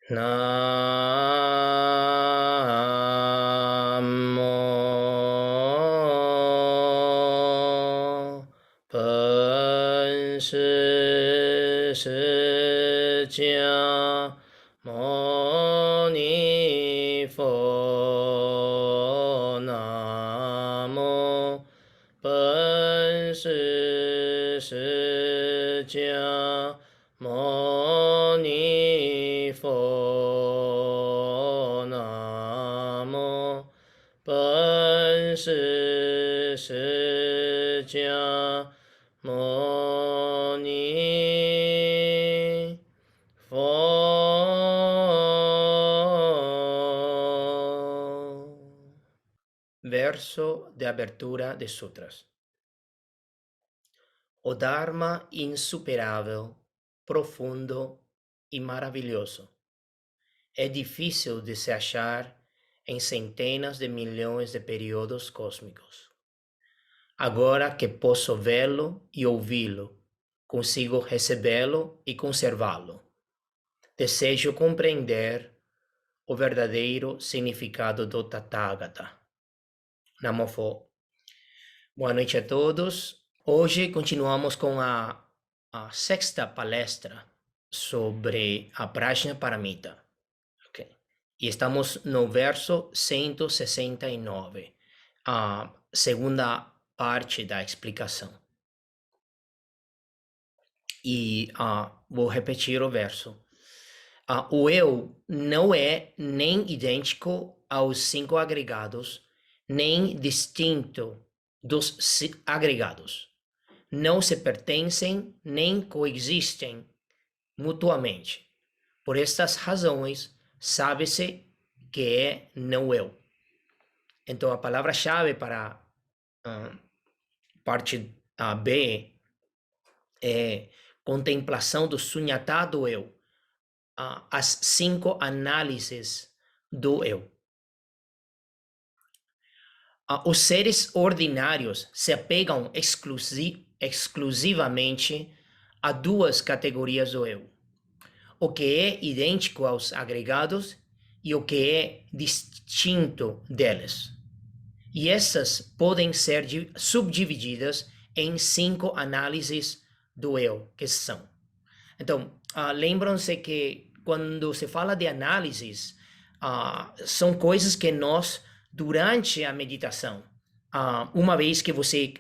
Namo 本师释迦牟尼佛。Namo 本师释迦牟尼佛。Namo 本师释迦牟尼佛。Verso de abertura de sutras. O Dharma insuperável, profundo e maravilhoso é difícil de se achar em centenas de milhões de períodos cósmicos. Agora que posso vê-lo e ouvi-lo, consigo recebê-lo e conservá-lo. Desejo compreender o verdadeiro significado do Tathagata. Namo Pho. Boa noite a todos. Hoje continuamos com a sexta palestra sobre a Prajnaparamita. Okay. E estamos no verso 169, a segunda parte da explicação. E vou repetir o verso. O eu não é nem idêntico aos 5 agregados, nem distinto dos agregados. Não se pertencem nem coexistem mutuamente. Por estas razões, sabe-se que é não eu. Então, a palavra-chave para parte B é contemplação do sunyata do eu. As 5 análises do eu. Os seres ordinários se apegam exclusivamente a 2 categorias do eu: o que é idêntico aos agregados e o que é distinto deles. E essas podem ser subdivididas em 5 análises do eu, que são. Então, lembram-se que quando se fala de análises, são coisas que nós, durante a meditação, uma vez que você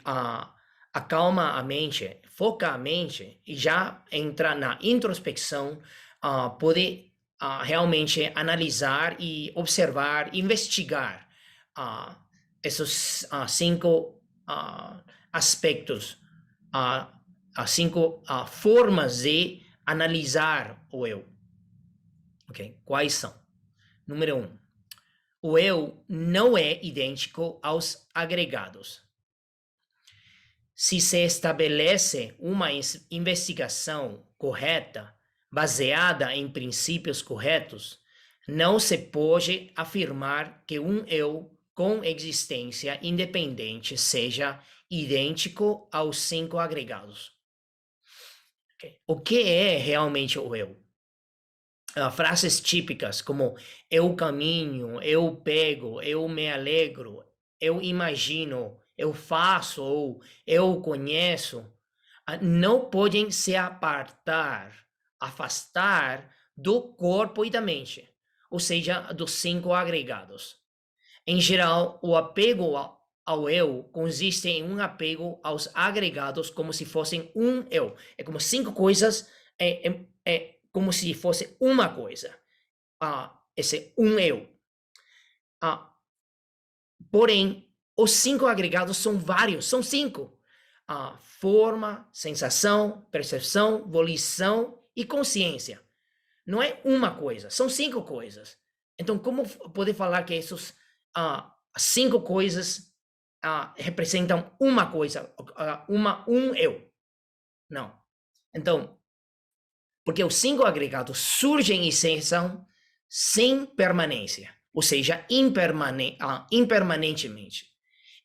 acalma a mente, foca a mente e já entra na introspecção, pode realmente analisar e observar, investigar esses 5 aspectos, as 5 formas de analisar o eu. Okay? Quais são? Número 1. O eu não é idêntico aos agregados. Se se estabelece uma investigação correta, baseada em princípios corretos, não se pode afirmar que um eu com existência independente seja idêntico aos 5 agregados. Okay. O que é realmente o eu? Frases típicas como eu caminho, eu pego, eu me alegro, eu imagino, eu faço ou eu conheço, não podem se afastar do corpo e da mente, ou seja, dos 5 agregados. Em geral, o apego ao eu consiste em um apego aos agregados como se fossem um eu. É como 5 coisas, como se fosse uma coisa. Esse um eu. Porém, os 5 agregados são vários, são 5. Forma, sensação, percepção, volição e consciência. Não é uma coisa, são 5 coisas. Então, como poder falar que essas 5 coisas representam uma coisa, um eu? Não. Então, porque os 5 agregados surgem e cessam sem permanência, ou seja, impermanentemente,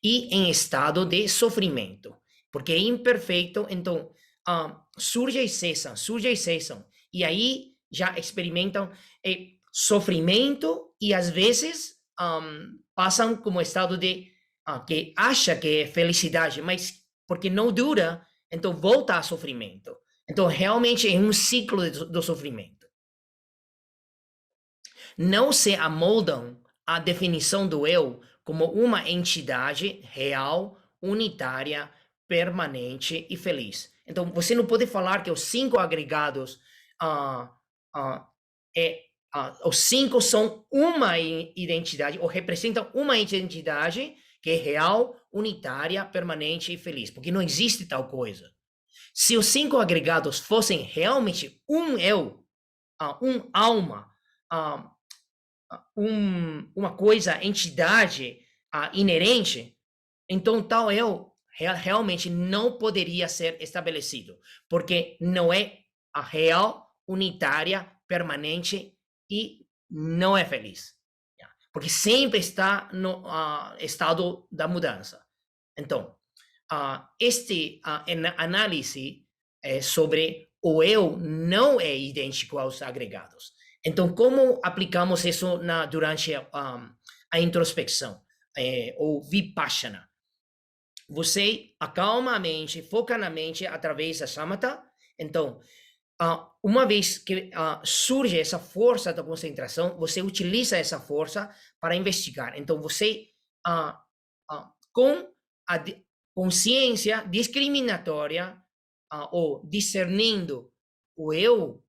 e em estado de sofrimento, porque é imperfeito, então surge e cessam, e aí já experimentam sofrimento e às vezes passam como estado de que acha que é felicidade, mas porque não dura, então volta a sofrimento. Então realmente é um ciclo do sofrimento. Não se amoldam à definição do eu como uma entidade real, unitária, permanente e feliz. Então, você não pode falar que os 5 agregados, ah, ah, os 5 são uma identidade, ou representam uma identidade que é real, unitária, permanente e feliz, porque não existe tal coisa. Se os 5 agregados fossem realmente um eu, um alma, uma coisa, entidade inerente, então tal eu realmente não poderia ser estabelecido, porque não é a real, unitária, permanente e não é feliz. Porque sempre está no estado da mudança. Então, este análise sobre o eu não é idêntico aos agregados. Então, como aplicamos isso durante a introspecção, ou vipassana? Você acalma a mente, foca na mente através da samatha. Então, uma vez que surge essa força da concentração, você utiliza essa força para investigar. Então, você, com a consciência discriminatória, ou discernindo o eu,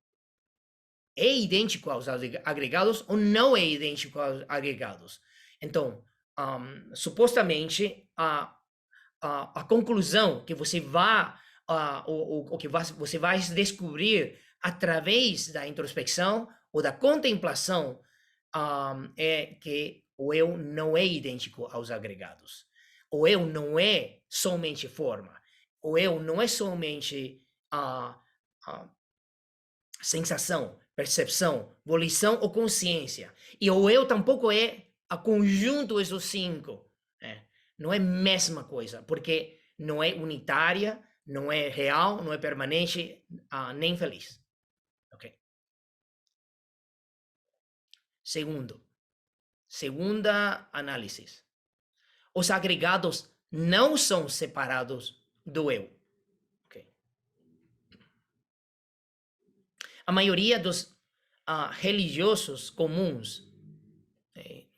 é idêntico aos agregados ou não é idêntico aos agregados. Então, supostamente, a conclusão que você vai, o que você vai descobrir através da introspecção ou da contemplação, é que o eu não é idêntico aos agregados. O eu não é somente forma. O eu não é somente sensação, percepção, volição ou consciência. E o eu tampouco é a conjunto desses 5. Não é a mesma coisa, porque não é unitária, não é real, não é permanente, nem feliz. Ok? Segunda análise. Os agregados não são separados do eu. Okay? A maioria dos religiosos comuns.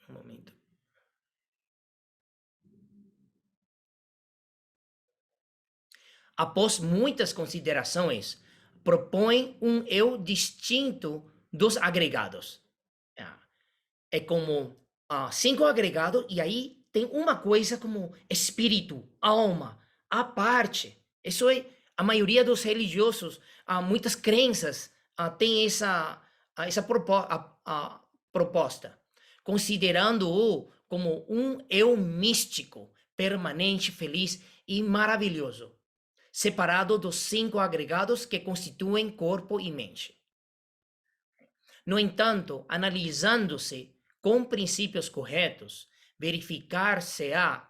Um momento. Após muitas considerações, propõe um eu distinto dos agregados. É como 5 agregados, e aí tem uma coisa como espírito, alma, a parte. Isso é a maioria dos religiosos, muitas crenças têm essa proposta, considerando-o como um eu místico, permanente, feliz e maravilhoso, separado dos 5 agregados que constituem corpo e mente. No entanto, analisando-se com princípios corretos, verificar-se-á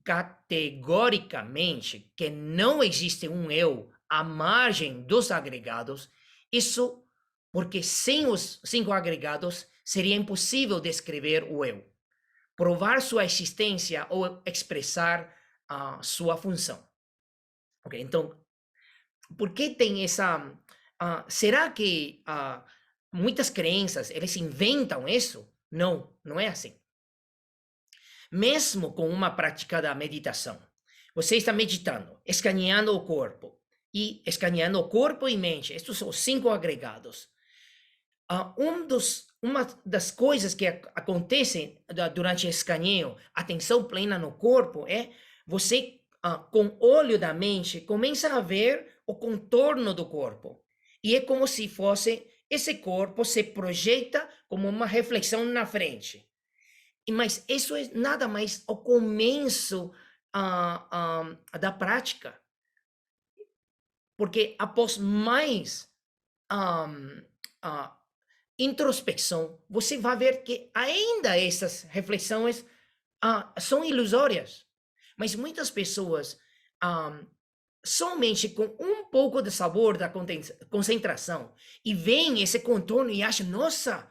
categoricamente que não existe um eu à margem dos agregados. Isso porque sem os 5 agregados seria impossível descrever o eu, provar sua existência ou expressar sua função. Okay? Então, por que tem essa... será que muitas crenças, eles inventam isso? Não, não é assim. Mesmo com uma prática da meditação, você está meditando, escaneando o corpo, e escaneando o corpo e mente. Estes são os 5 agregados. Uma das coisas que acontecem durante o escaneio, atenção plena no corpo, é você, com o olho da mente, começa a ver o contorno do corpo. E é como se fosse, esse corpo se projeta como uma reflexão na frente. Mas isso é nada mais o começo da prática. Porque após mais introspecção, você vai ver que ainda essas reflexões são ilusórias. Mas muitas pessoas somente com um pouco de sabor da concentração e vem esse contorno e acha, nossa,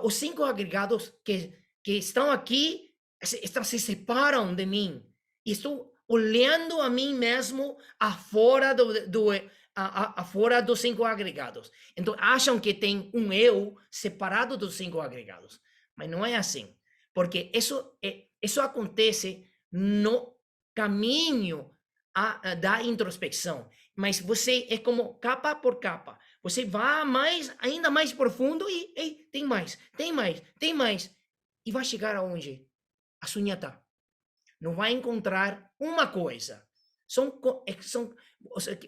os 5 agregados que estão aqui se separam de mim. Estou olhando a mim mesmo afora dos 5 agregados. Então, acham que tem um eu separado dos 5 agregados. Mas não é assim. Porque isso acontece no caminho da introspecção. Mas você é como capa por capa. Você vai ainda mais profundo e tem mais, tem mais, tem mais. E vai chegar aonde? A sunhata. Não vai encontrar uma coisa.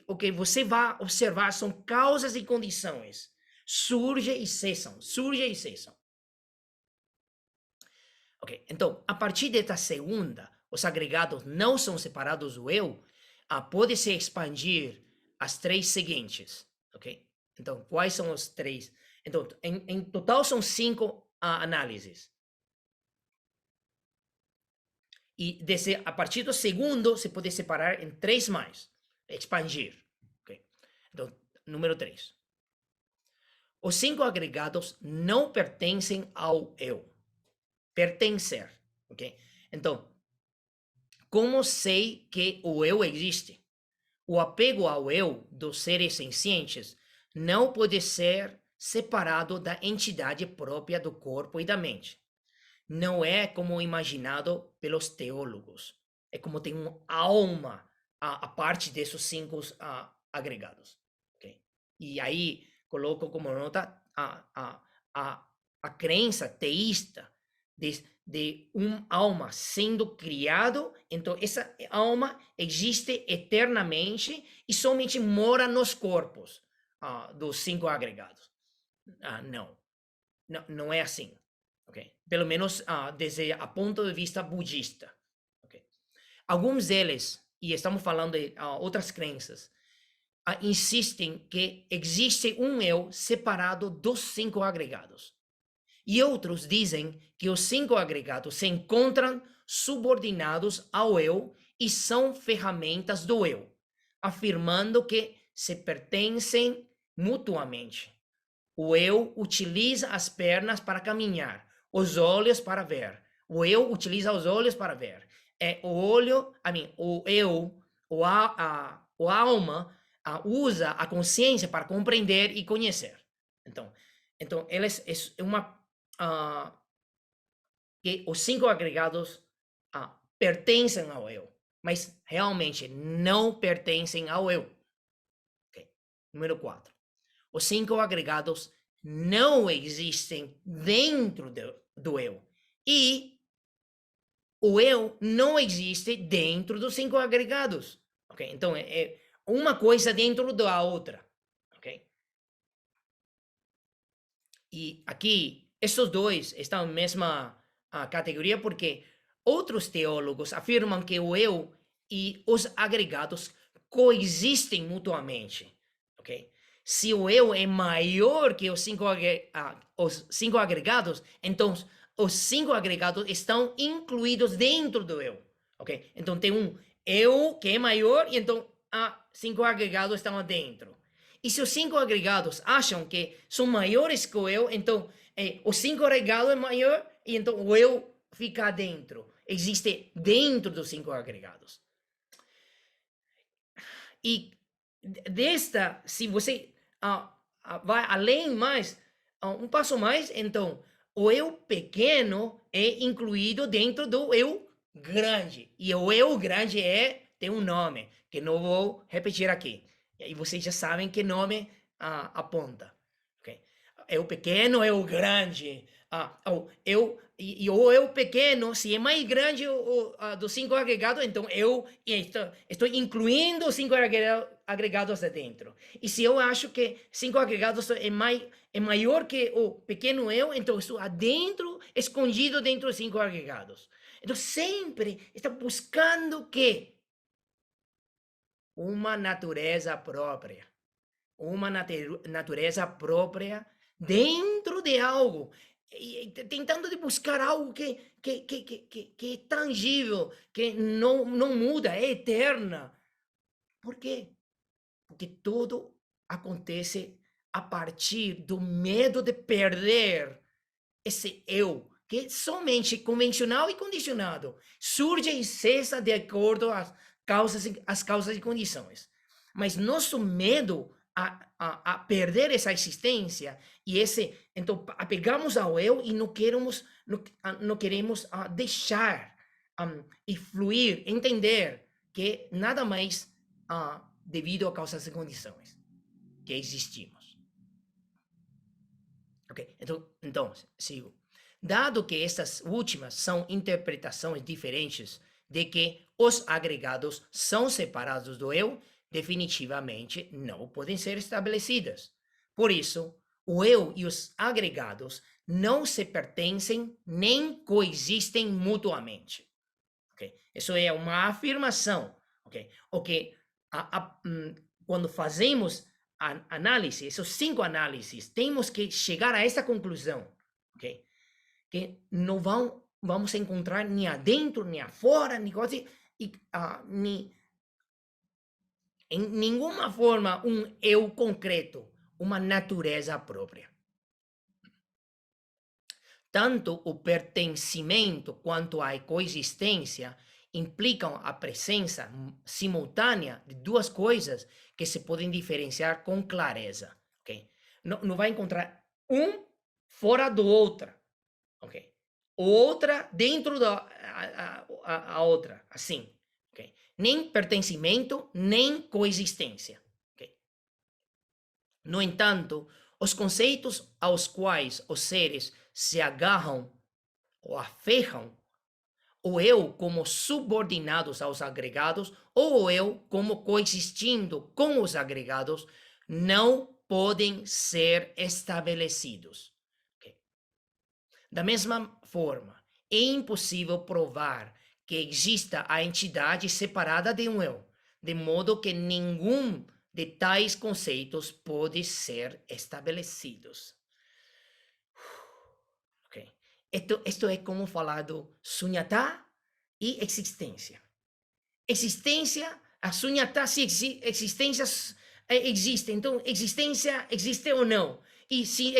O que você vai observar são causas e condições. Surge e cessam, surge e cessam. Ok, então, a partir desta segunda, os agregados não são separados do eu, pode-se expandir as 3 seguintes, ok? Então, quais são os 3? Então, em total são 5 análises. E a partir do segundo, se pode separar em 3 mais, expandir, ok? Então, número 3. Os 5 agregados não pertencem ao eu. Pertencer, ok? Então, como sei que o eu existe? O apego ao eu dos seres sencientes não pode ser separado da entidade própria do corpo e da mente. Não é como imaginado pelos teólogos. É como tem uma alma a parte desses 5 agregados. Okay? E aí coloco como nota a crença teísta de alma sendo criado, então essa alma existe eternamente e somente mora nos corpos dos 5 agregados. Não é assim, ok? Pelo menos desde a ponto de vista budista, ok? Alguns deles, e estamos falando de outras crenças, insistem que existe um eu separado dos 5 agregados. E outros dizem que os 5 agregados se encontram subordinados ao eu e são ferramentas do eu, afirmando que se pertencem mutuamente. O eu utiliza as pernas para caminhar, os olhos para ver. O eu utiliza os olhos para ver. O olho, o eu, o alma usa a consciência para compreender e conhecer. Então eles é uma que os 5 agregados pertencem ao eu, mas realmente não pertencem ao eu. Okay. Número 4. Os 5 agregados não existem dentro do eu. E o eu não existe dentro dos 5 agregados. Okay? Então, é uma coisa dentro da outra. Okay? E aqui, esses dois estão na mesma categoria porque outros teólogos afirmam que o eu e os agregados coexistem mutuamente. Ok? Se o eu é maior que os 5 agregados, então os 5 agregados estão incluídos dentro do eu. Ok? Então tem um eu que é maior e então 5 agregados estão dentro. E se os 5 agregados acham que são maiores que o eu, então os 5 agregados é maior e então o eu fica dentro. Existe dentro dos 5 agregados. E se você vai além mais, um passo mais, então o eu pequeno é incluído dentro do eu grande. E o eu grande tem um nome, que não vou repetir aqui. E aí vocês já sabem que nome aponta. Okay? Eu pequeno, eu grande. O eu pequeno, se é mais grande dos 5 agregados, então eu estou incluindo os 5 agregados dentro. E se eu acho que 5 agregados é maior que o pequeno eu, então estou adentro, escondido dentro dos 5 agregados. Então sempre está buscando que uma natureza própria. Uma natureza própria dentro de algo. tentando de buscar algo que é tangível, que não muda, é eterna. Por quê? Porque tudo acontece a partir do medo de perder esse eu, que é somente convencional e condicionado, surge e cessa de acordo às causas e condições. Mas nosso medo a perder essa existência e então apegamos ao eu e não queremos deixar e fluir, entender que nada mais devido a causas e condições que existimos. Ok, então sigo. Dado que estas últimas são interpretações diferentes de que os agregados são separados do eu, definitivamente não podem ser estabelecidas. Por isso, o eu e os agregados não se pertencem nem coexistem mutuamente. Okay? Isso é uma afirmação. Okay? Quando fazemos a análise, esses 5 análises, temos que chegar a essa conclusão. Okay? Que não vamos encontrar nem adentro, nem afora, nem coisa, nem em nenhuma forma eu concreto, uma natureza própria. Tanto o pertencimento quanto a coexistência implicam a presença simultânea de duas coisas que se podem diferenciar com clareza. Okay? Não vai encontrar fora do outro. Okay? Outra dentro da a outra, assim. Okay? Nem pertencimento, nem coexistência. Okay? No entanto, os conceitos aos quais os seres se agarram ou aferram, o eu como subordinados aos agregados, ou o eu como coexistindo com os agregados, não podem ser estabelecidos. Okay? Da mesma forma, é impossível provar que exista a entidade separada de um eu, de modo que nenhum de tais conceitos pode ser estabelecidos. Okay. Esto é como falar do sunyata e existência. Existência, a sunyata, se existência existe, então existência existe ou não? E se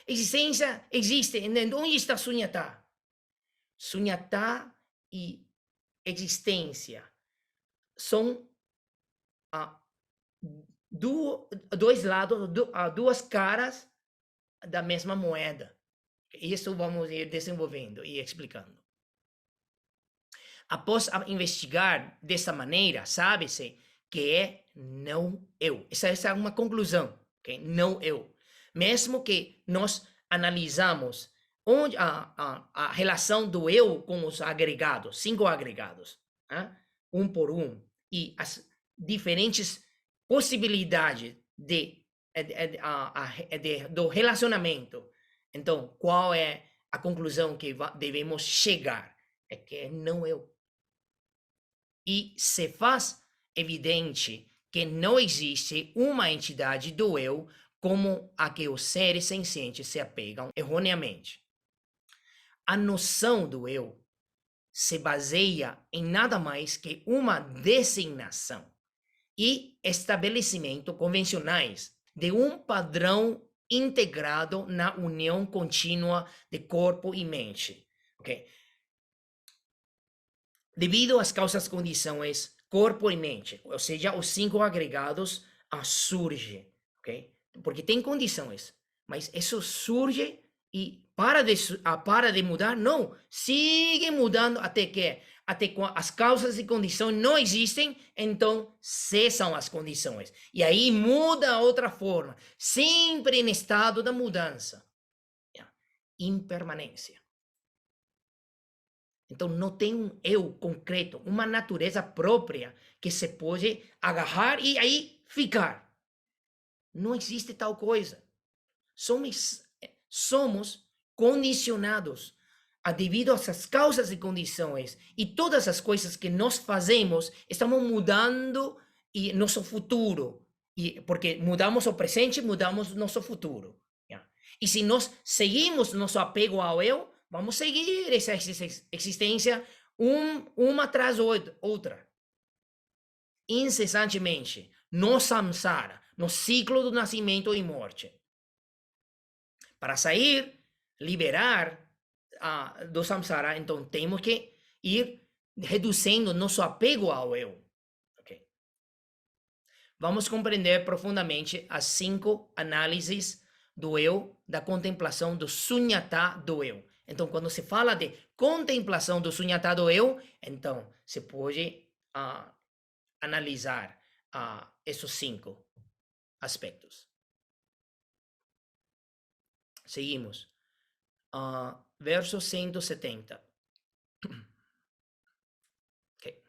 existência existe, onde está sunyata? Sunyata e existência são dois lados, duas caras da mesma moeda. Isso vamos ir desenvolvendo e explicando. Após investigar dessa maneira, sabe-se que é não eu. Essa é uma conclusão, okay? Não eu. Mesmo que nós analisamos onde a relação do eu com os agregados, 5 agregados, um por um, e as diferentes possibilidades do relacionamento. Então, qual é a conclusão que devemos chegar? É que é não eu. E se faz evidente que não existe uma entidade do eu como a que os seres sencientes se apegam erroneamente. A noção do eu se baseia em nada mais que uma designação e estabelecimento convencionais de um padrão integrado na união contínua de corpo e mente. Okay? Devido às causas condições corpo e mente, ou seja, os 5 agregados surge, ok? Porque tem condições, mas isso surge e para de mudar? Não, sigue mudando até as causas e condições não existem, então cessam as condições. E aí muda a outra forma, sempre em estado da mudança. Impermanência. Então, não tem um eu concreto, uma natureza própria que se pode agarrar e aí ficar. Não existe tal coisa. Somos condicionados devido a essas causas e condições. E todas as coisas que nós fazemos, estamos mudando nosso futuro. Porque mudamos o presente, mudamos nosso futuro. E se nós seguimos nosso apego ao eu, vamos seguir essa existência uma atrás da outra, incessantemente, no samsara, no ciclo do nascimento e morte. Para sair, liberar do samsara, então temos que ir reduzindo nosso apego ao eu. Okay? Vamos compreender profundamente as 5 análises do eu, da contemplação do sunyata do eu. Então, quando se fala de contemplação do sunyata do eu, então se pode analisar esses 5 aspectos. Seguimos. Verso 170. Okay.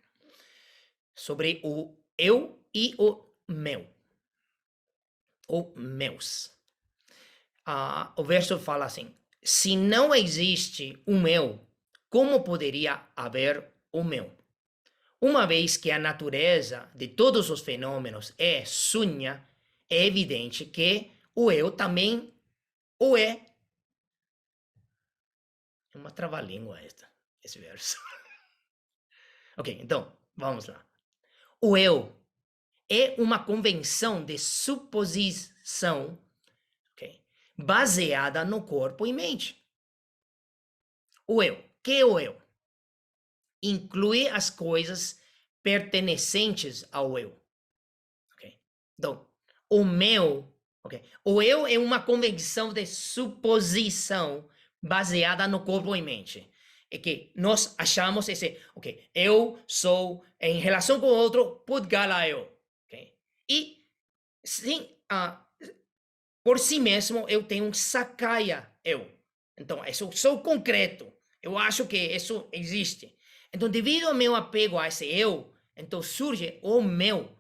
Sobre o eu e o meu. Ou meus. O verso fala assim: se não existe um eu, como poderia haver o meu? Uma vez que a natureza de todos os fenômenos é sunya, é evidente que o eu também o é. É uma trava-língua esse verso. Ok, então, vamos lá. O eu é uma convenção de suposição, okay, baseada no corpo e mente. O eu, que é o eu? Inclui as coisas pertencentes ao eu. Okay? Então, o meu, okay, o eu é uma convenção de suposição baseada no corpo e mente. É que nós achamos esse, ok, eu sou, em relação com o outro, Pudgala eu. Okay? E, sim, por si mesmo, eu tenho um Sakaya eu. Então, isso sou concreto. Eu acho que isso existe. Então, devido ao meu apego a esse eu, então surge o meu,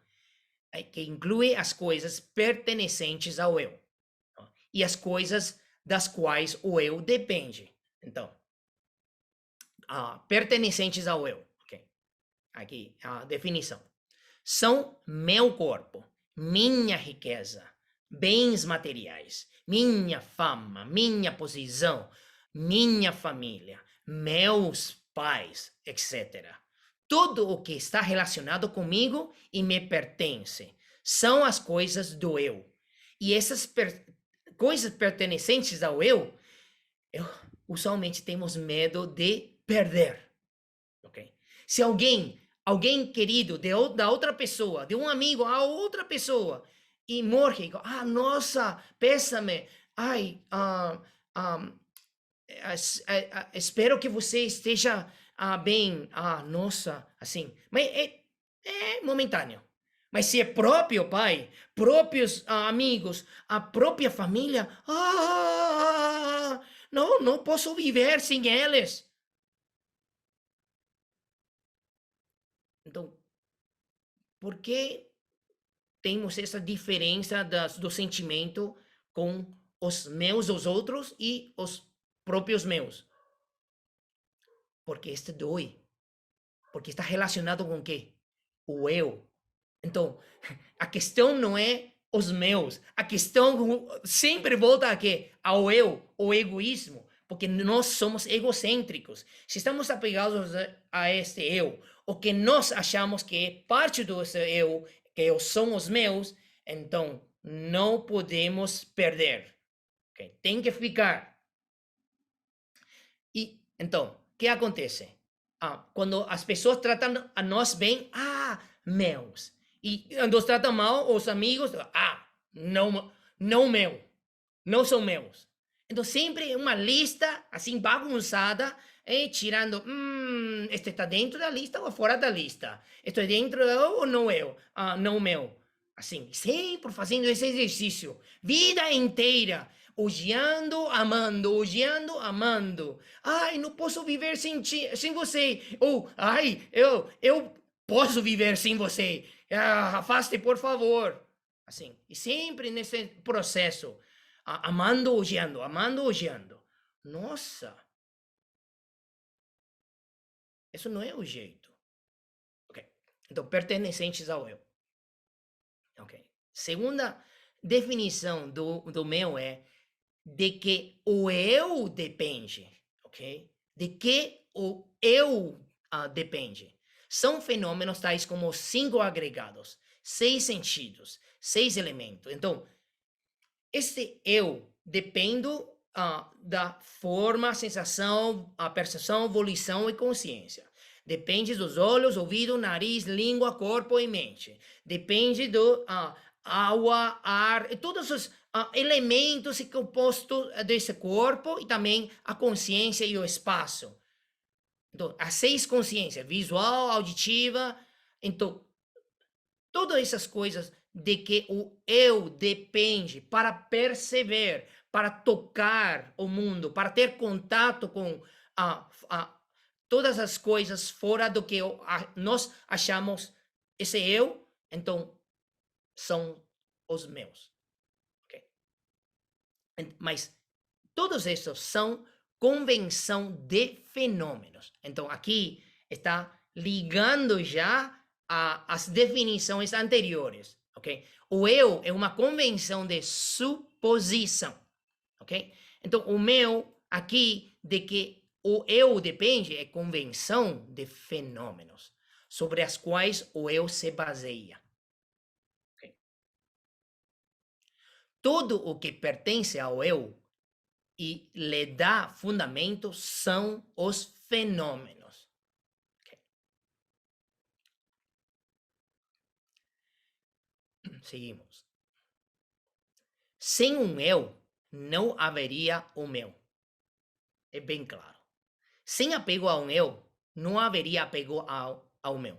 que inclui as coisas pertencentes ao eu. E as coisas das quais o eu depende. Então, pertencentes ao eu. Okay. Aqui a definição. São meu corpo, minha riqueza, bens materiais, minha fama, minha posição, minha família, meus pais, etc. Tudo o que está relacionado comigo e me pertence são as coisas do eu. E essas coisas pertencentes ao eu, usualmente temos medo de perder. Okay? Se alguém querido da outra pessoa, de um amigo a outra pessoa, e morre, nossa, pésame, ai, espero que você esteja bem, nossa, assim, mas é momentâneo. Mas se é próprio pai, próprios amigos, a própria família, não posso viver sem eles. Então, por que temos essa diferença do sentimento com os meus, os outros e os próprios meus? Porque este dói. Porque está relacionado com o quê? O eu. Então, a questão não é os meus. A questão sempre volta a quê? Ao eu, o egoísmo. Porque nós somos egocêntricos. Se estamos apegados a este eu, o que nós achamos que é parte do eu, que são os meus, então não podemos perder. Okay? Tem que ficar. E então, o que acontece? Quando as pessoas tratam a nós bem, meus. E nos tratam mal, os amigos, não meu. Não são meus. Então, sempre uma lista assim bagunçada, tirando, este está dentro da lista ou fora da lista? Estou dentro ou não eu? Não meu. Assim, sempre fazendo esse exercício, vida inteira, odiando, amando, odiando, amando. Ai, não posso viver sem você. Ou, ai, eu posso viver sem você. Afaste, por favor. Assim, e sempre nesse processo, amando, odiando, amando, odiando. Nossa, isso não é o jeito. Ok, então, pertencentes ao eu. Ok, segunda definição do meu é de que o eu depende, ok? De que o eu depende. São fenômenos tais como 5 agregados, 6 sentidos, 6 elementos. Então, este eu depende da forma, sensação, a percepção, volição e consciência. Depende dos olhos, ouvido, nariz, língua, corpo e mente. Depende do água, ar, todos os elementos e compostos desse corpo e também a consciência e o espaço. Então, as 6 consciências, visual, auditiva, então, todas essas coisas de que o eu depende para perceber, para tocar o mundo, para ter contato com todas as coisas fora do que nós achamos esse eu, então são os meus. Okay? Mas todos esses são convenção de fenômenos. Então aqui está ligando já as definições anteriores, ok? O eu é uma convenção de suposição, ok? Então o meu aqui de que o eu depende é convenção de fenômenos sobre as quais o eu se baseia. Okay? Tudo o que pertence ao eu e lhe dá fundamento são os fenômenos. Okay. Seguimos. Sem um eu, não haveria o meu. É bem claro. Sem apego a um eu, não haveria apego ao meu.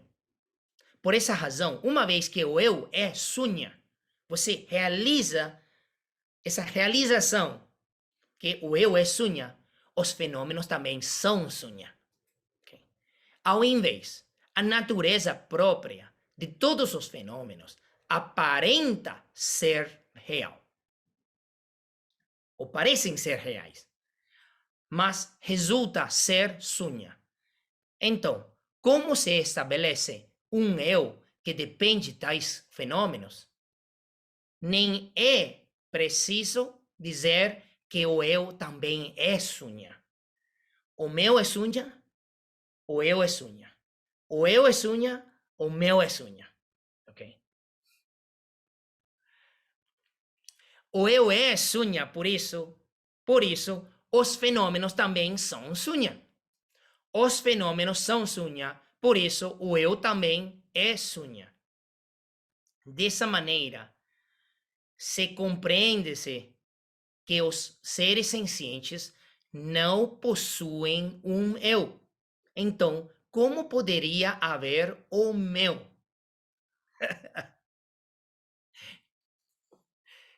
Por essa razão, uma vez que o eu é sunha, você realiza essa realização que o eu é sunha, os fenômenos também são sunha. Okay? Ao invés, a natureza própria de todos os fenômenos aparenta ser real. Ou parecem ser reais, mas resulta ser sunha. Então, como se estabelece um eu que depende de tais fenômenos? Nem é preciso dizer que o eu também é sunha. O meu é sunha, o eu é sunha. O eu é sunha, o meu é sunha. Ok? O eu é sunha, por isso, os fenômenos também são sunha. Os fenômenos são sunha, por isso o eu também é sunha. Dessa maneira, se compreende-se que os seres sencientes não possuem um eu. Então, como poderia haver o meu?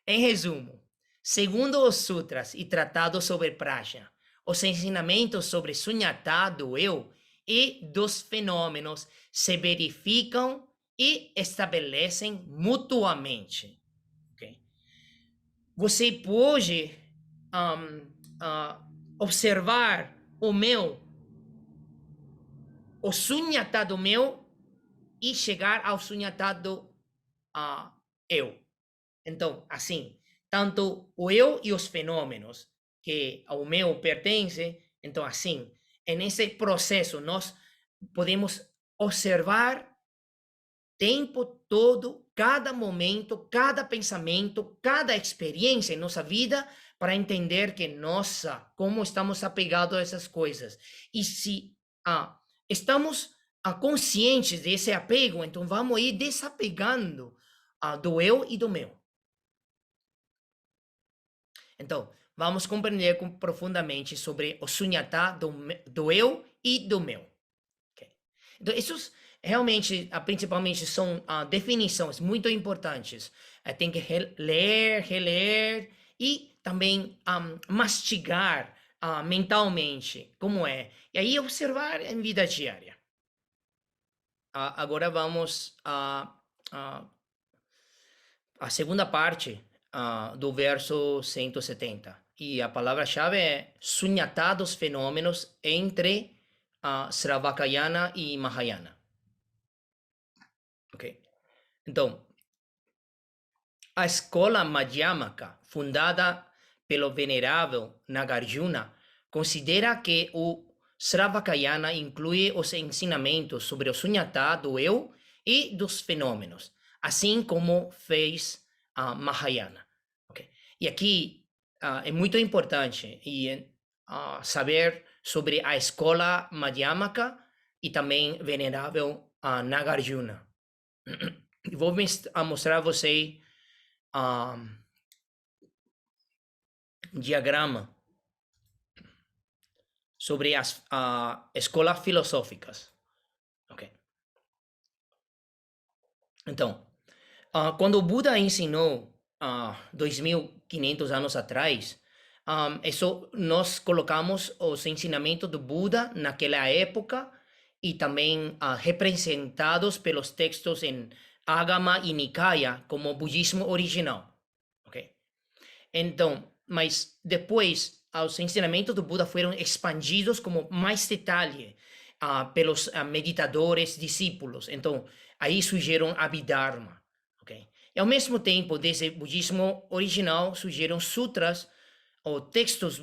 Em resumo, segundo os sutras e tratados sobre Prajna, os ensinamentos sobre Sunyata do eu e dos fenômenos se verificam e estabelecem mutuamente. Okay? Você pode observar o meu, o Sunyata do meu e chegar ao Sunyata do eu. Então, assim, tanto o eu e os fenômenos que ao meu pertence, então, assim, nesse processo nós podemos observar tempo todo, cada momento, cada pensamento, cada experiência em nossa vida para entender que, nossa, como estamos apegados a essas coisas. E se estamos conscientes desse apego, então vamos ir desapegando do eu e do meu. Então, vamos compreender profundamente sobre o sunyata do eu e do meu. Okay? Então, esses realmente, principalmente, são definições muito importantes. Tem que ler, reler e também mastigar mentalmente como é. E aí observar em vida diária. Agora vamos a segunda parte do verso 170. E a palavra-chave é sunyatados fenômenos entre Sravakayana e Mahayana. Ok? Então, a escola Madhyamaka, fundada pelo venerável Nagarjuna, considera que o Sravakayana inclui os ensinamentos sobre o Sunyata do eu e dos fenômenos, assim como fez a Mahayana. Okay? E aqui é muito importante saber sobre a escola Madhyamaka e também venerável Nagarjuna. Vou mostrar a você um diagrama sobre as escolas filosóficas. Okay. Então, quando o Buda ensinou 2.500 anos atrás, isso nós colocamos os ensinamentos do Buda naquela época e também representados pelos textos em Agama e Nikaya como budismo original. Okay? Então, mas depois os ensinamentos do Buda foram expandidos como mais detalhe pelos meditadores, discípulos. Então, aí surgiram Abhidharma. Okay? E ao mesmo tempo, desse budismo original, surgiram sutras ou textos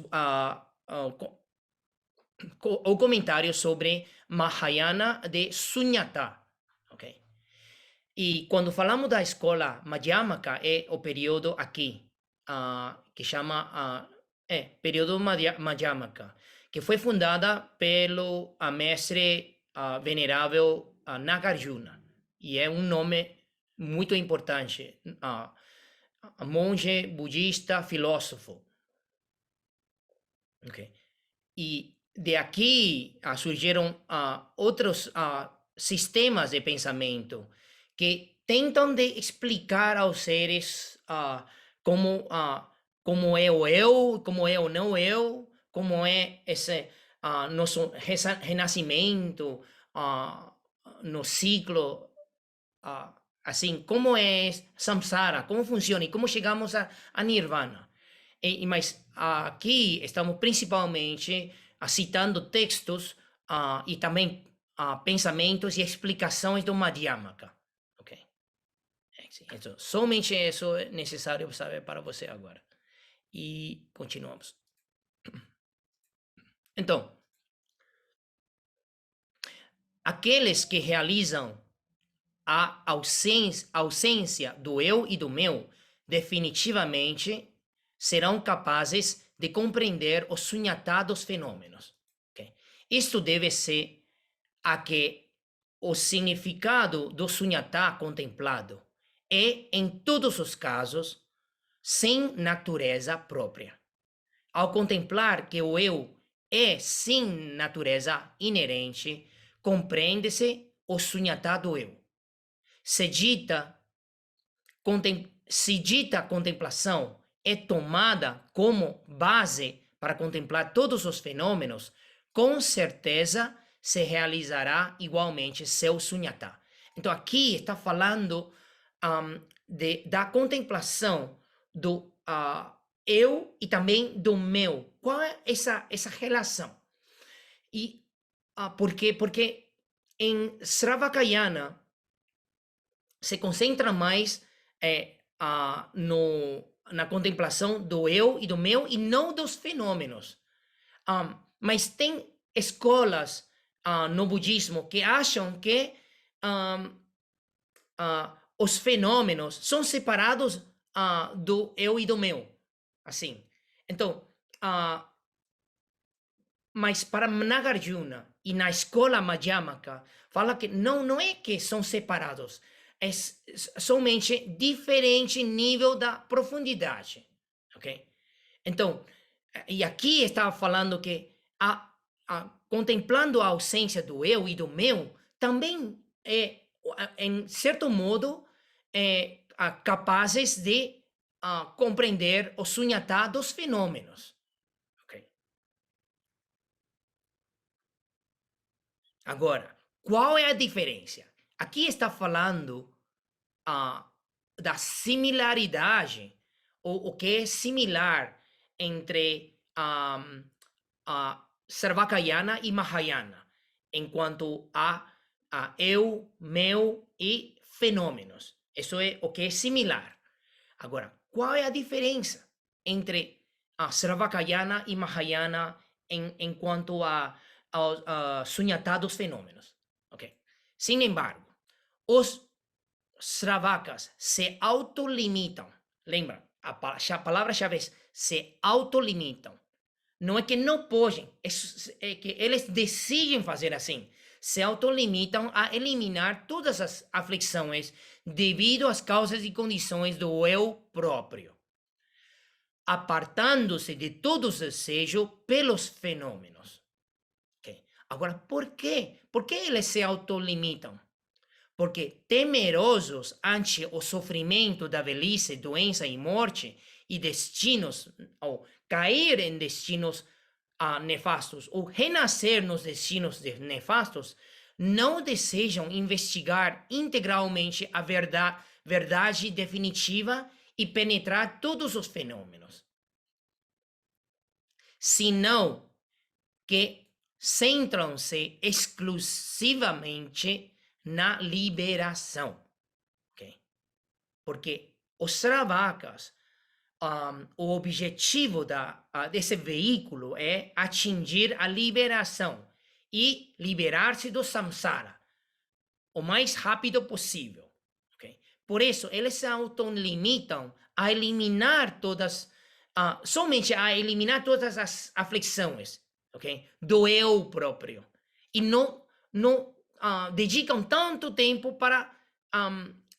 ou comentários sobre Mahayana de Sunyata. Okay? E quando falamos da escola Madhyamaka, é o período aqui, que chama período Madhyamaka, que foi fundada pelo mestre venerável Nagarjuna. E é um nome muito importante, monge budista, filósofo. Okay. E de aqui surgiram outros sistemas de pensamento que tentam de explicar aos seres como é o eu, como é o não eu, como é esse nosso renascimento no ciclo, assim, como é samsara, como funciona e como chegamos a nirvana. Mas aqui estamos principalmente citando textos e também pensamentos e explicações do Madhyamaka. Ok? Então, somente isso é necessário saber para você agora. E continuamos. Então, aqueles que realizam a ausência do eu e do meu, definitivamente serão capazes de compreender os sunyata dos fenômenos. Okay? Isto deve-se a que o significado do sunyata contemplado é, em todos os casos, sem natureza própria. Ao contemplar que o eu é sem natureza inerente, compreende-se o sunyata do eu. Se dita contemplação é tomada como base para contemplar todos os fenômenos, com certeza se realizará igualmente seu sunyata. Então, aqui está falando da contemplação do eu e também do meu. Qual é essa relação? E por quê? Porque em Sravakayana se concentra mais na contemplação do eu e do meu e não dos fenômenos. Mas tem escolas no budismo que acham que os fenômenos são separados do eu e do meu. Assim. Então, mas para Nagarjuna e na escola Madhyamaka, fala que não é que são separados, é somente diferente nível da profundidade, ok? Então, e aqui estava falando que contemplando a ausência do eu e do meu, também em certo modo, capazes de compreender o sunyata dos fenômenos. Agora, qual é a diferença? Aqui está falando da similaridade, ou o que é similar entre Sarvakayana e Mahayana, enquanto a eu, meu e fenômenos. Isso é o que é similar. Agora, qual é a diferença entre Sravakayana e Mahayana em quanto a Sunyata dos fenômenos. Okay? Sin embargo, os Sravakas se autolimitam. Lembra? A palavra-chave é se autolimitam. Não é que não podem, é que eles decidem fazer assim. Se autolimitam a eliminar todas as aflições devido às causas e condições do eu próprio, apartando-se de todo desejo pelos fenômenos. Okay? Agora, por quê? Por que eles se autolimitam? Porque temerosos ante o sofrimento da velhice, doença e morte e destinos, ou cair em destinos nefastos, ou renascer nos destinos nefastos, não desejam investigar integralmente a verdade definitiva e penetrar todos os fenômenos, senão que centram-se exclusivamente na liberação, okay? Porque os Sravakas, o objetivo desse veículo é atingir a liberação e liberar-se do samsara o mais rápido possível, okay? Por isso, eles se autolimitam a eliminar somente a eliminar todas as aflições, okay? Do eu próprio, e não dedicam tanto tempo para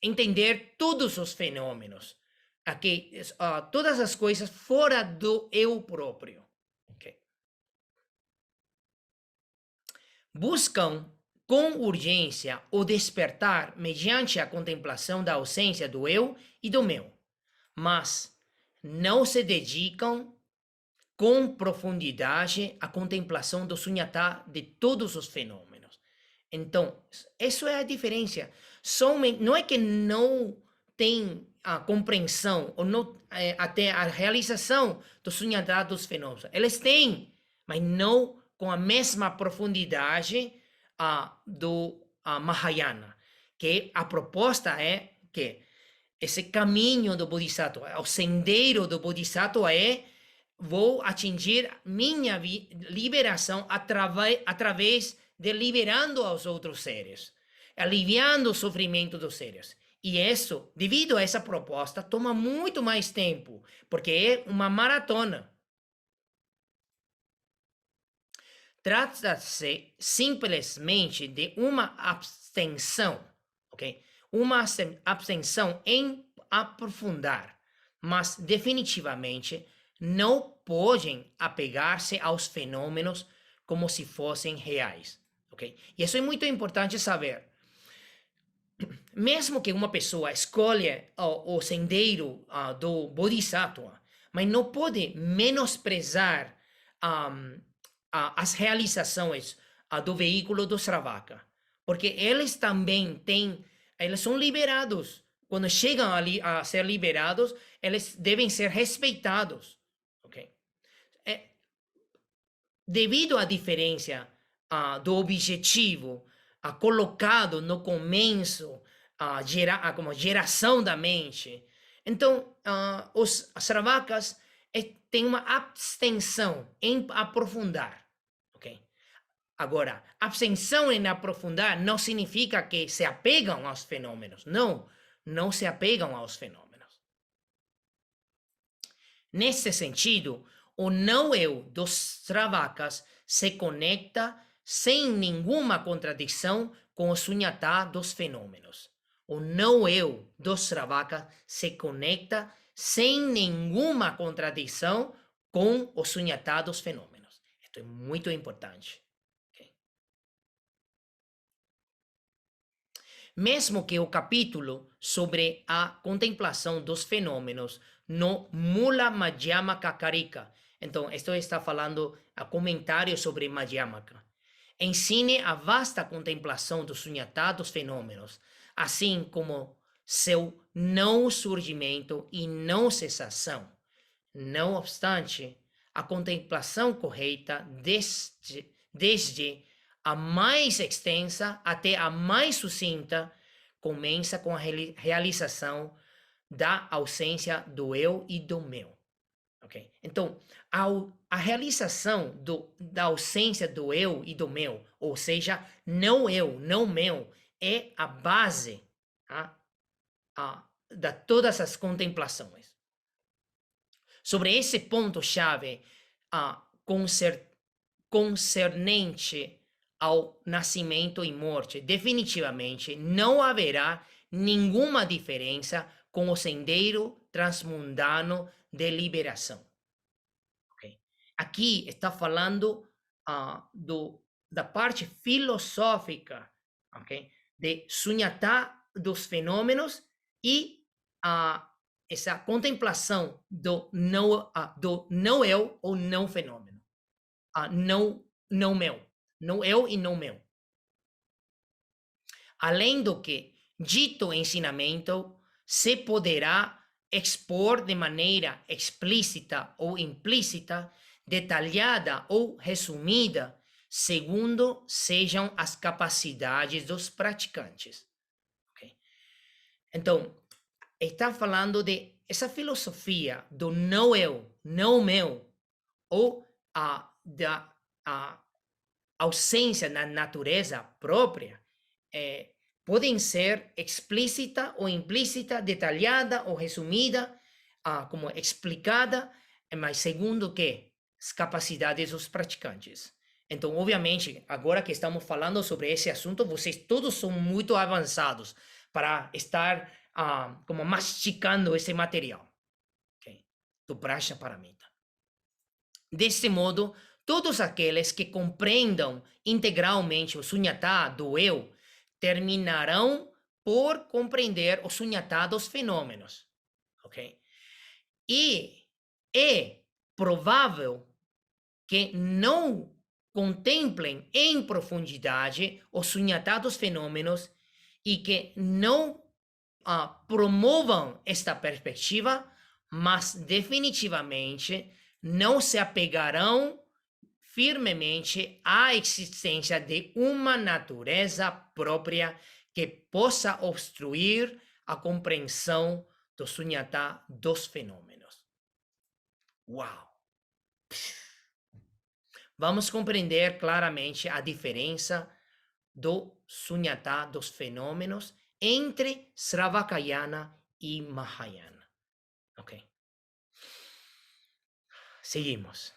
entender todos os fenômenos, todas as coisas fora do eu próprio. Okay? Buscam com urgência o despertar mediante a contemplação da ausência do eu e do meu, mas não se dedicam com profundidade à contemplação do sunyata de todos os fenômenos. Então, isso é a diferença. Não é que não tem a compreensão ou não, até a realização do sunyata dos fenômenos. Eles têm, mas não com a mesma profundidade do Mahayana, que a proposta é que esse caminho do Bodhisattva, o sendeiro do Bodhisattva vou atingir minha liberação através de liberando aos outros seres, aliviando o sofrimento dos seres. E isso, devido a essa proposta, toma muito mais tempo, porque é uma maratona. Trata-se simplesmente de uma abstenção, ok? Uma abstenção em aprofundar, mas definitivamente não podem apegar-se aos fenômenos como se fossem reais, ok? E isso é muito importante saber. Mesmo que uma pessoa escolha o sendeiro do Bodhisattva, mas não pode menosprezar as realizações do veículo do Sravaka, porque eles também eles são liberados. Quando chegam a ser liberados, eles devem ser respeitados, ok? Devido à diferença do objetivo colocado no começo, como geração da mente, então os Sravakas têm uma abstenção em aprofundar, ok? Agora, abstenção em aprofundar não significa que se apegam aos fenômenos, não se apegam aos fenômenos. Nesse sentido, o não-eu dos Sravakas se conecta sem nenhuma contradição com o sunyata dos fenômenos. O não-eu dos Sravakas se conecta sem nenhuma contradição com o sunyata dos fenômenos. Isto é muito importante. Okay? Mesmo que o capítulo sobre a contemplação dos fenômenos no Mula Madhyamaka Karika, então, isto está falando a comentário sobre Madhyamaka, ensine a vasta contemplação do sunyata dos fenômenos, assim como seu não surgimento e não cessação. Não obstante, a contemplação correta, desde a mais extensa até a mais sucinta, começa com a realização da ausência do eu e do meu. ok? Então, a realização da ausência do eu e do meu, ou seja, não eu, não meu, é a base, tá? De todas as contemplações. Sobre esse ponto-chave concernente ao nascimento e morte, definitivamente não haverá nenhuma diferença com o sendeiro transmundano de liberação. Okay? Aqui está falando da parte filosófica, okay? De Sunyata dos fenômenos e essa contemplação do não eu ou não fenômeno. Não meu. Não eu e não meu. Além do que, dito ensinamento se poderá expor de maneira explícita ou implícita, detalhada ou resumida, segundo sejam as capacidades dos praticantes. Okay? Então, está falando de essa filosofia do não eu, não meu, ou da ausência na natureza própria, podem ser explícita ou implícita, detalhada ou resumida, como explicada, mas segundo que as capacidades dos praticantes. Então, obviamente, agora que estamos falando sobre esse assunto, vocês todos são muito avançados para estar como masticando esse material, okay? Do Prajnaparamita. Desse modo, todos aqueles que compreendam integralmente o sunyata do eu terminarão por compreender o sunyata dos fenômenos, ok? E é provável que não contemplem em profundidade o sunyata dos fenômenos e que não promovam esta perspectiva, mas definitivamente não se apegarão firmemente à existência de uma natureza própria que possa obstruir a compreensão do sunyata dos fenômenos. Uau! Vamos compreender claramente a diferença do sunyata dos fenômenos entre Sravakayana e Mahayana. Ok? Seguimos.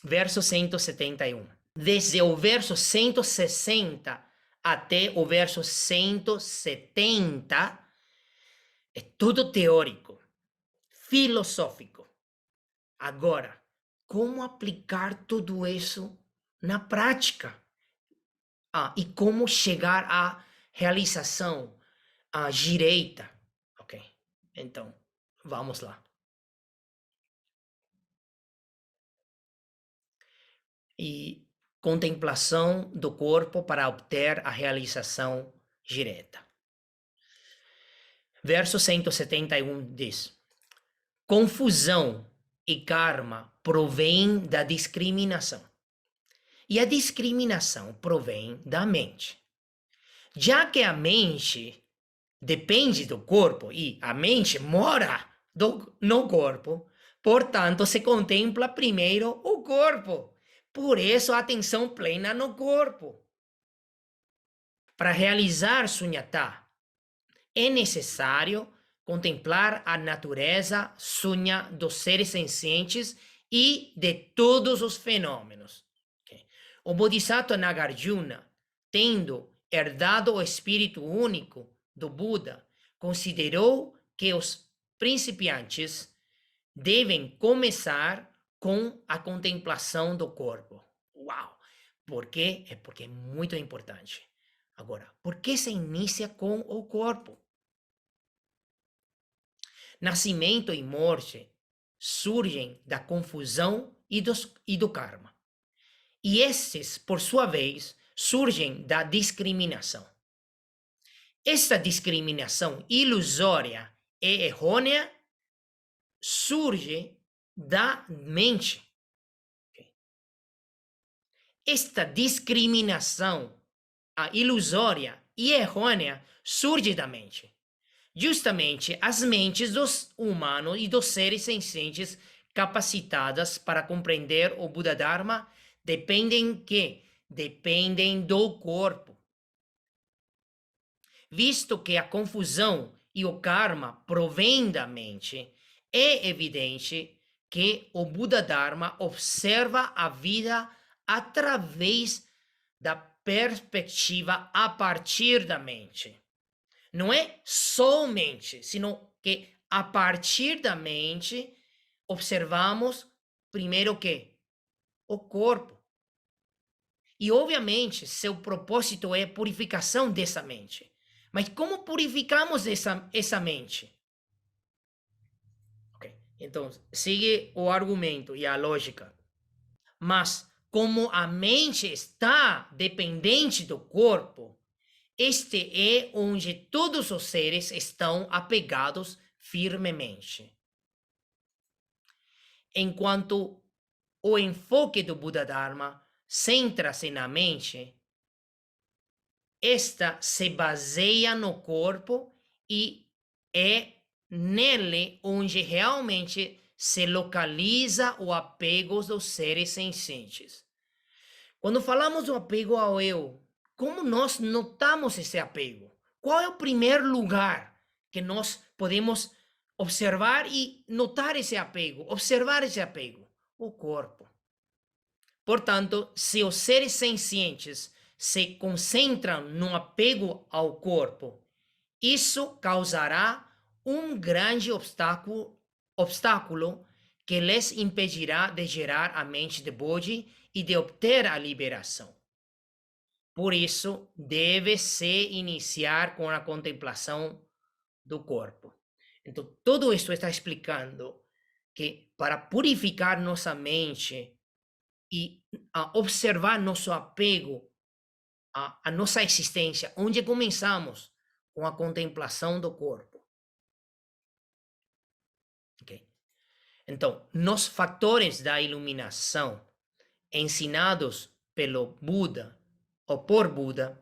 Verso 171. Desde o verso 160 até o verso 170, é tudo teórico, filosófico. Agora, como aplicar tudo isso na prática? E como chegar à realização direita? Ok, então, vamos lá. E contemplação do corpo para obter a realização direta. Verso 171 diz: confusão e karma provém da discriminação. E a discriminação provém da mente. Já que a mente depende do corpo e a mente mora no corpo, portanto, se contempla primeiro o corpo. Por isso, a atenção plena no corpo. Para realizar sunyata, é necessário contemplar a natureza sunya dos seres sencientes e de todos os fenômenos. Okay? O Bodhisattva Nagarjuna, tendo herdado o espírito único do Buda, considerou que os principiantes devem começar com a contemplação do corpo. Uau! Por quê? É porque é muito importante. Agora, por que se inicia com o corpo? Nascimento e morte surgem da confusão e do karma. E esses, por sua vez, surgem da discriminação. Esta discriminação ilusória e errônea surge da mente. Esta discriminação ilusória e errônea surge da mente. Justamente as mentes dos humanos e dos seres sencientes capacitadas para compreender o Buda Dharma dependem do corpo. Visto que a confusão e o karma provêm da mente, é evidente que o Buda Dharma observa a vida através da perspectiva a partir da mente. Não é somente, sino que a partir da mente observamos primeiro o quê? O corpo. E, obviamente, seu propósito é a purificação dessa mente. Mas como purificamos essa mente? Okay. Então, sigue o argumento e a lógica. Mas, como a mente está dependente do corpo, este é onde todos os seres estão apegados firmemente. Enquanto o enfoque do Buda Dharma centra-se na mente, esta se baseia no corpo e é nele onde realmente se localiza o apego dos seres sencientes. Quando falamos do apego ao eu, como nós notamos esse apego? Qual é o primeiro lugar que nós podemos observar e notar esse apego, observar esse apego? O corpo. Portanto, se os seres sencientes se concentram no apego ao corpo, isso causará um grande obstáculo que lhes impedirá de gerar a mente de Bodhi e de obter a liberação. Por isso, deve-se iniciar com a contemplação do corpo. Então, tudo isso está explicando que para purificar nossa mente e observar nosso apego à nossa existência, onde começamos com a contemplação do corpo. Okay? Então, nos fatores da iluminação ensinados pelo Buda ou por Buda,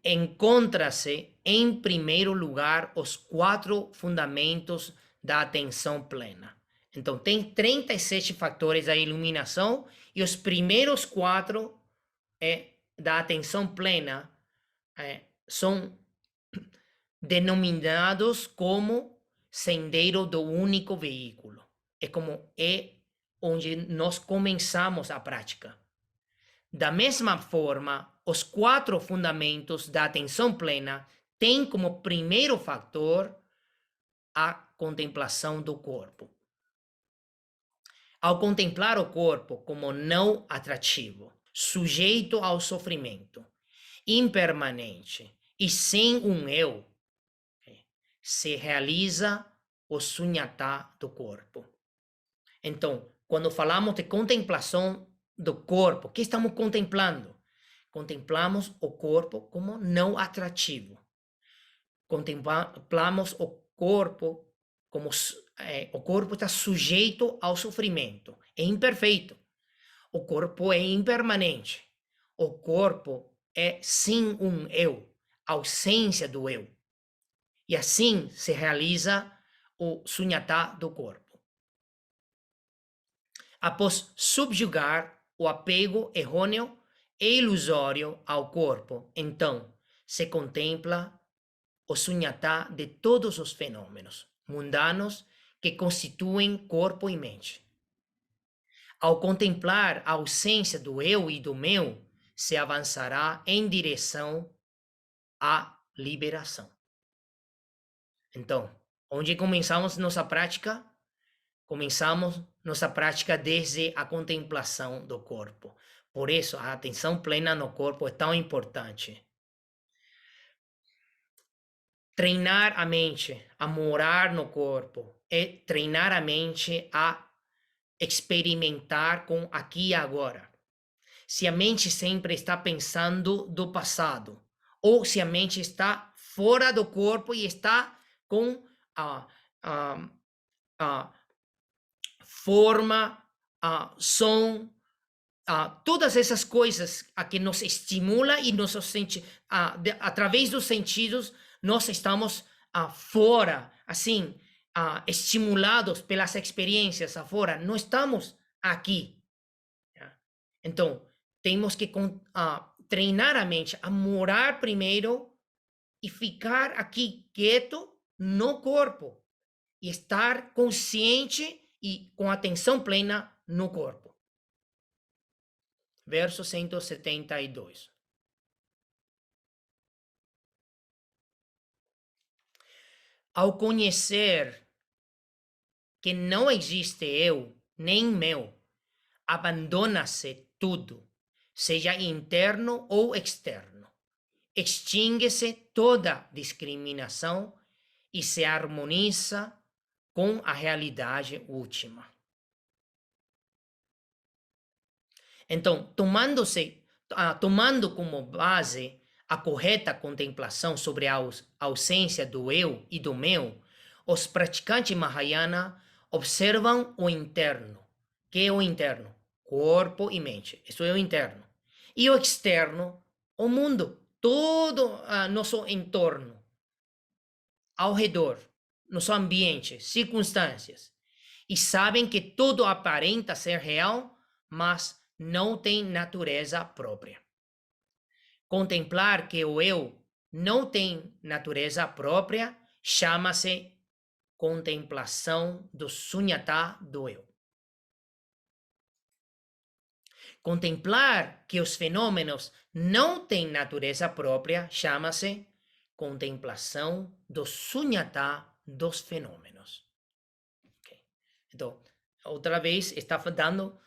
encontra-se, em primeiro lugar, os 4 fundamentos da atenção plena. Então, tem 37 fatores da iluminação e os primeiros 4 da atenção plena são denominados como sendeiro do único veículo. É onde nós começamos a prática. Da mesma forma, os 4 fundamentos da atenção plena têm como primeiro fator a contemplação do corpo. Ao contemplar o corpo como não atrativo, sujeito ao sofrimento, impermanente e sem um eu, se realiza o sunyata do corpo. Então, quando falamos de contemplação do corpo, o que estamos contemplando? Contemplamos o corpo como não atrativo. Contemplamos o corpo como o corpo está sujeito ao sofrimento, é imperfeito. O corpo é impermanente. O corpo é sem um eu, ausência do eu. E assim se realiza o sunyata do corpo. Após subjugar o apego errôneo e ilusório ao corpo, então se contempla o sunyata de todos os fenômenos mundanos que constituem corpo e mente. Ao contemplar a ausência do eu e do meu, se avançará em direção à liberação. Então, onde começamos nossa prática? Começamos nossa prática desde a contemplação do corpo. Por isso, a atenção plena no corpo é tão importante. Treinar a mente a morar no corpo é treinar a mente a experimentar com aqui e agora. Se a mente sempre está pensando do passado, ou se a mente está fora do corpo e está com a forma, som, todas essas coisas a que nos estimula e através dos sentidos nós estamos fora, assim, estimulados pelas experiências afora, não estamos aqui. Então, temos que treinar a mente a morar primeiro e ficar aqui quieto no corpo e estar consciente e com atenção plena no corpo. Verso 172. Ao conhecer que não existe eu nem meu, abandona-se tudo, seja interno ou externo. Extingue-se toda discriminação e se harmoniza com a realidade última. Então, tomando como base a correta contemplação sobre a ausência do eu e do meu, os praticantes Mahayana observam o interno. Que é o interno? Corpo e mente. Isso é o interno. E o externo, o mundo, todo nosso entorno, ao redor, nosso ambiente, circunstâncias. E sabem que tudo aparenta ser real, mas não tem natureza própria. Contemplar que o eu não tem natureza própria chama-se contemplação do sunyata do eu. Contemplar que os fenômenos não têm natureza própria chama-se contemplação do sunyata dos fenômenos. Okay. Então, outra vez, está dando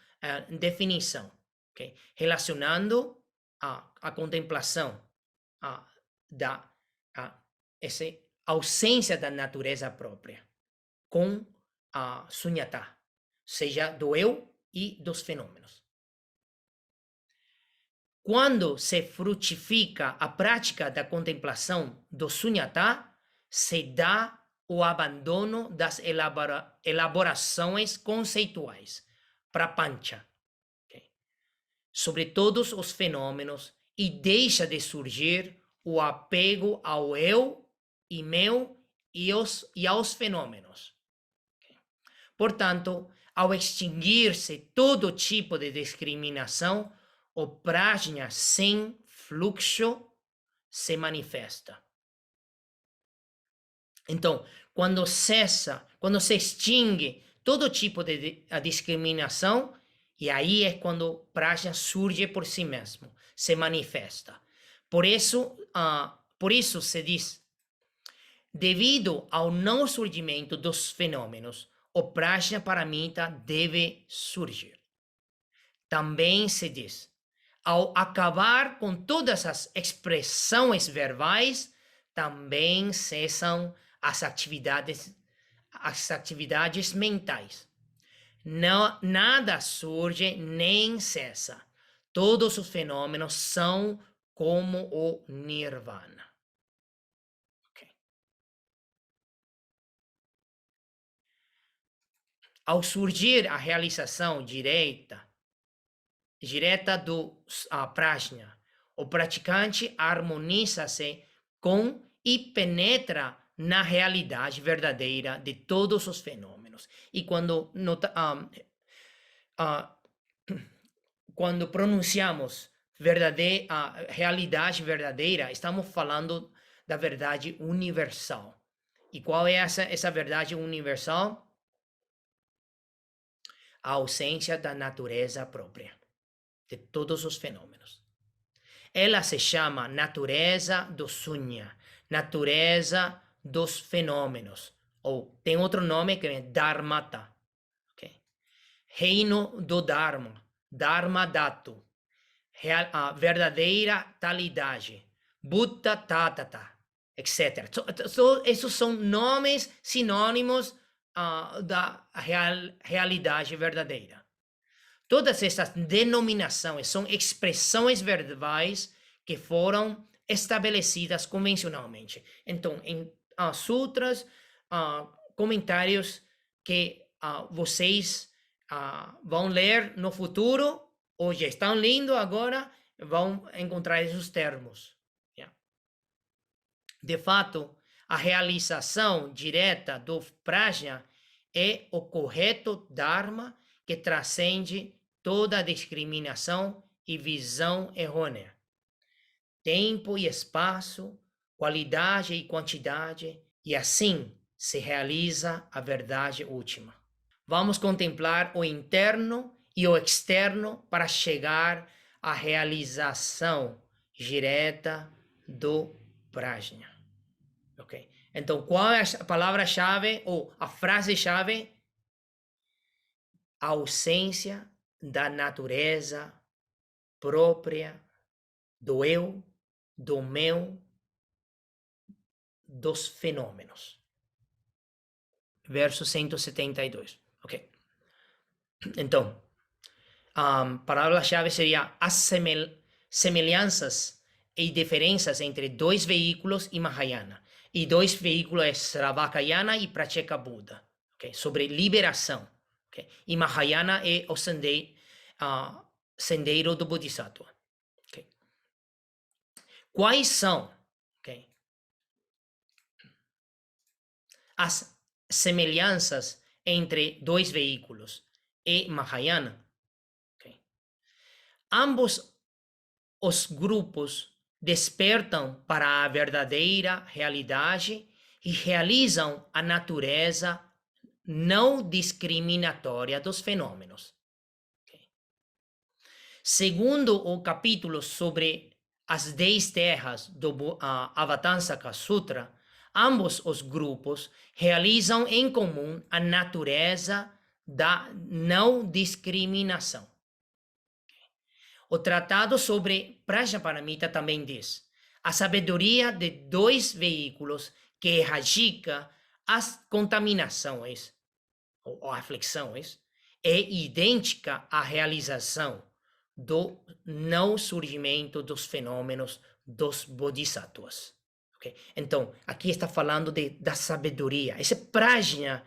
definição, okay? Relacionando a contemplação da essa ausência da natureza própria com a sunyata, seja do eu e dos fenômenos. Quando se frutifica a prática da contemplação do sunyata, se dá o abandono das elaborações conceituais, prapancha, okay, sobre todos os fenômenos e deixa de surgir o apego ao eu e meu e aos fenômenos. Okay. Portanto, ao extinguir-se todo tipo de discriminação, o prajna sem fluxo se manifesta. Então, quando se extingue todo tipo de discriminação, e aí é quando o prajna surge por si mesmo, se manifesta. Por isso se diz, devido ao não surgimento dos fenômenos, o prajna paramita deve surgir. Também se diz, ao acabar com todas as expressões verbais, também cessam as atividades mentais. Não, nada surge nem cessa. Todos os fenômenos são como o nirvana. Okay. Ao surgir a realização direta do prajna, o praticante harmoniza-se com e penetra na realidade verdadeira de todos os fenômenos. E quando pronunciamos realidade verdadeira, estamos falando da verdade universal. E qual é essa verdade universal? A ausência da natureza própria de todos os fenômenos. Ela se chama natureza do sunya, natureza dos fenômenos, ou tem outro nome que é dharmata, okay? Reino do dharma, dharma dhatu, a verdadeira talidade, buddha tatata, etc. Esses são nomes sinônimos da realidade verdadeira. Todas essas denominações são expressões verbais que foram estabelecidas convencionalmente. Então, em sutras, comentários que vocês vão ler no futuro, ou já estão lendo agora, vão encontrar esses termos. Yeah. De fato, A realização direta do prajna é o correto dharma que transcende toda discriminação e visão errônea. Tempo e espaço, qualidade e quantidade, e assim se realiza a verdade última. Vamos contemplar o interno e o externo para chegar à realização direta do prajna. Ok? Então, qual é a palavra-chave ou a frase-chave? A ausência da natureza própria do eu, do meu, dos fenômenos. Verso 172. Ok? Então, a palavra-chave seria as semelhanças e diferenças entre dois veículos e Mahayana. E dois veículos é Sravakayana e Pratyeka Buddha. Okay? Sobre liberação. Okay? E Mahayana é o sendeiro do Bodhisattva. Okay? Quais são as semelhanças entre dois veículos e Mahayana? Ambos os grupos despertam para a verdadeira realidade e realizam a natureza não discriminatória dos fenômenos. Segundo o capítulo sobre as 10 terras do Avatamsaka Sutra, ambos os grupos realizam em comum a natureza da não discriminação. O tratado sobre Prajnaparamita também diz: a sabedoria de dois veículos que erradica as contaminações ou aflições é idêntica à realização do não surgimento dos fenômenos dos bodhisattvas. Okay? Então, aqui está falando da sabedoria. Esse prajna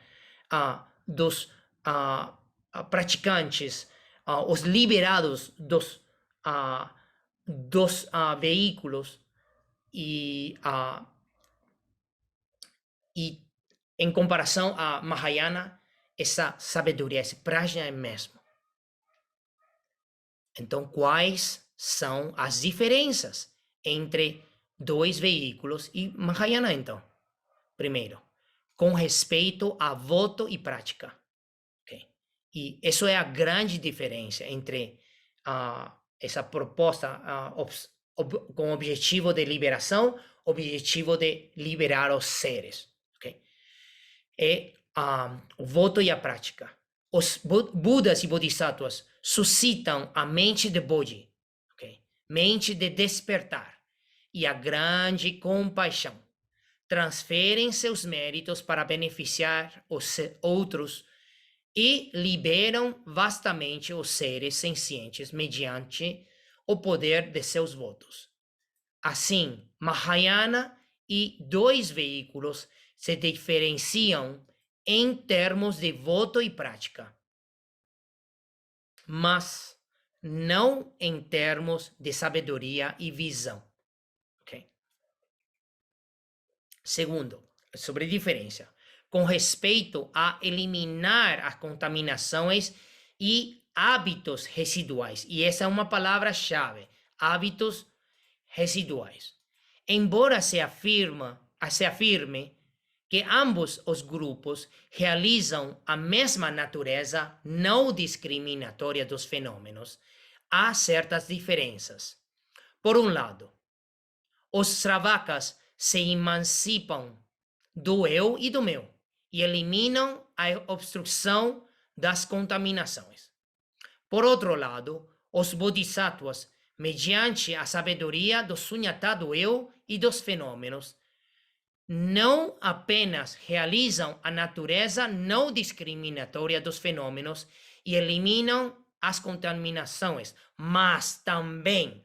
dos praticantes, os liberados dos veículos e em comparação a Mahayana, essa sabedoria, esse prajna é mesmo. Então, quais são as diferenças entre dois veículos e Mahayana, então? Primeiro, com respeito a voto e prática. Okay? E isso é a grande diferença entre essa proposta com o objetivo de liberação, objetivo de liberar os seres. Okay? É o voto e a prática. Os Budas e Bodhisattvas suscitam a mente de Bodhi, okay? Mente de despertar, e a grande compaixão. Transferem seus méritos para beneficiar os outros e liberam vastamente os seres sencientes mediante o poder de seus votos. Assim, Mahayana e dois veículos se diferenciam em termos de voto e prática, mas não em termos de sabedoria e visão. Okay? Segundo, sobre a diferença, com respeito a eliminar as contaminações e hábitos residuais. E essa é uma palavra-chave, hábitos residuais. Embora se afirme que ambos os grupos realizam a mesma natureza não discriminatória dos fenômenos, há certas diferenças. Por um lado, os Sravakas se emancipam do eu e do meu e eliminam a obstrução das contaminações. Por outro lado, os Bodhisattvas, mediante a sabedoria do sunyata eu e dos fenômenos, não apenas realizam a natureza não discriminatória dos fenômenos e eliminam as contaminações, mas também